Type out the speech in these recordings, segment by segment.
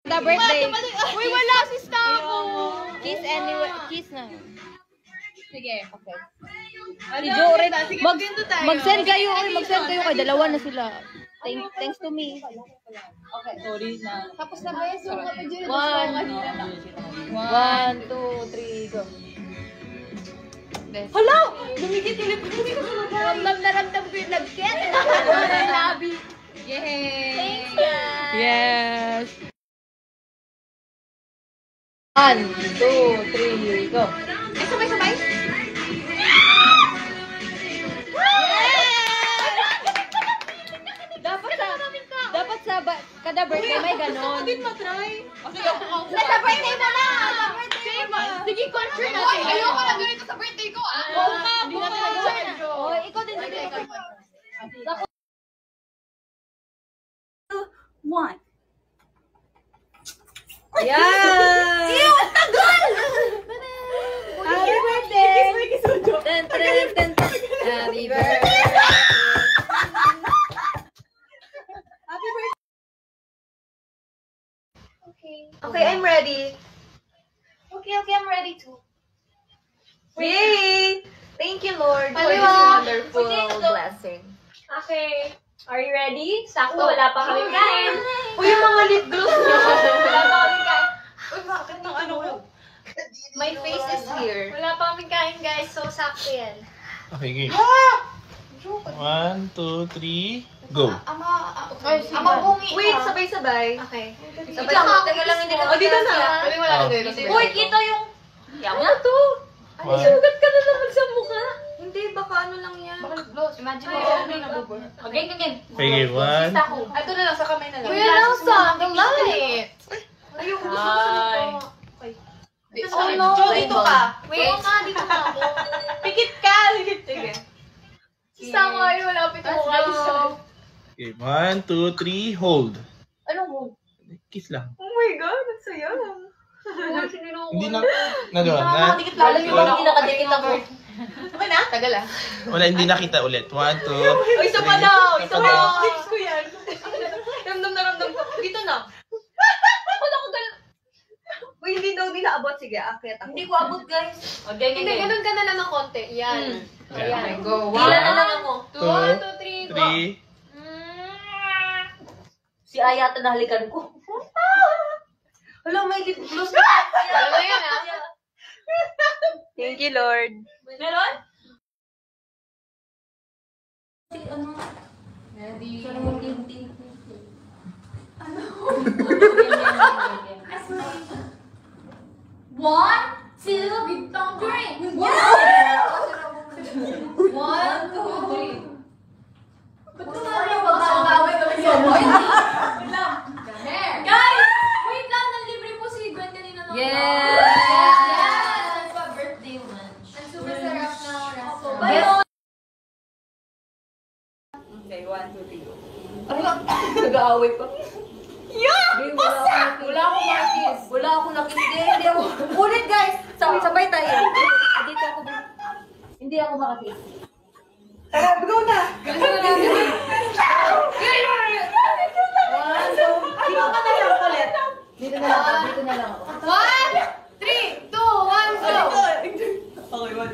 The birthday. Uy, wala si Stamo. Kiss anyway. Kiss na. Sige. Okay. Si Joe rin. Mag-send kayo. Mag-send kayo kay dalawa na sila. Thanks to me. Okay. Sorry na. Tapos na beso. 1, 2, 3, go. Hala! Dumikit ulit. Ramdam na ramdam ko yung nag-get. Labi. Yay! Thanks, guys. Yes. 1, 2, 3, go. Ay, sabay-sabay. Kada birthday may ganon. Hindi matry. Sa birthday mo na! Sige, concert natin. Ayoko lang ganito sa birthday ko, ah. Oo nga, Hindi na talaga. Oh, ikaw din. One. Yeah! Ew, ang tagal! Happy birthday! Ten, ten, ten. Happy birthday! Happy birthday! Okay, I'm ready. Okay, I'm ready too. Yay! Thank you, Lord, for this Hello. wonderful blessing. Okay. Are you ready? Sakto, wala pa kami kain. Uy, yung mga lip gloss niyo. Wala pa kami kain. Uy, bakit ng ano? My face is here. Wala pa kami kain, guys. So, sakto yan. Okay, game. 1, 2, 3, go. Ama bungi. Wait, sabay-sabay. Okay. Sabay-sabay. Teka lang, hindi Oh, dito na. Pwede wala Oh. na dito. Uy, kita yung... Ano to? One. Sugat ka na naman sa mukha. Hindi, baka ano lang yan. Imagine mo. Okay, ganyan. Okay, game. 1. Ito na lang, sa kamay na lang. Kuya Nelsa, the light. Ayoko gusto Hi. ko. Oh no, dito ka. Wait, dito ka ako. Pikit ka. Sige. Sa ngayon, malapit mo kayo. Okay, 1, 2, 3, hold. Anong mo? Kiss lang. Oh my God, ang saya. Hindi na, nagawa na. Alam niyo ba hindi nakadikit ako? Okay na? Tagal ah. Wala, hindi nakita ulit. 1, 2, O, isa pa daw. Isa pa daw. Lips ko yan. Ramdam ko. Dito na. Wala ko gal... Uy, hindi daw din naabot. Sige, akit ako. Hindi ko abot, guys. O, ganyan. Hindi, ganun ka na lang ng konti. Yan. Ayan. Go. Hila na lang ako. 2, 2, 3, go. 3. Si Ayata nahalikan ko. Wala, may lip gloss. Ano na yan, ah? Thank you, Lord. Meron? Ready? One, two, three. One, two, three. Guys! Wait lang, nalibre po si Gwen kanina ng Yes! Yes! Birthday lunch. Ang super sarap na restaurant. Yes. Okay, 1, 2, 3, go. Nag-aaway pa. Wala akong nakis. Wala akong nakis. Hindi ako. Ulit, guys. Sabay tayo. Dito ako. Hindi ako makakis. Tara, go na. Dito ka na lang ulit. Dito na lang ako. 1, 3, 2, 1, go! Okay, 1.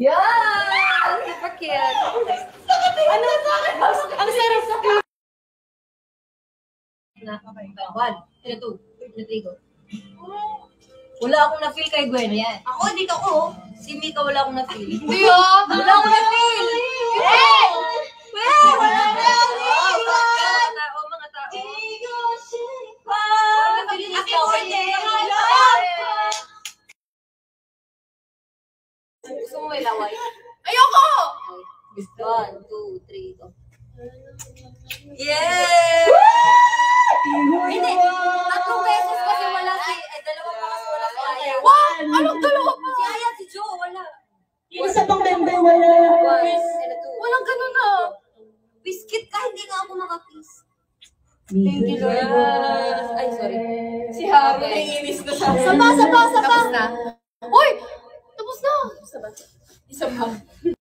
Yan! Super cute. Ano sa akin? Ang sarap sa akin. Okay. 1, 2, 3, go. Wala akong na-feel kay Gwen. Yan. Ako, dito ko. Si Mika wala akong na-feel. Hindi ah! Wala akong na-feel! Hey! Wala akong na-feel! Mga tao. Gusto mo may laway? Ayoko! 1, 2, 3, go. Yeah! Hindi! 3 beses kasi wala si... Dalawa pa kasi wala si Aya. Anong dalawa pa? Si Aya at si Joe, wala. Isa pang member, wala. Walang ganun ah. Biscuit ka, hindi nga ako makakiss. Thank you, Lord. Ay, sorry. Si Haru, naiinis na siya. Sapa! Tapos na. Uy! Tapos na! Isa ba?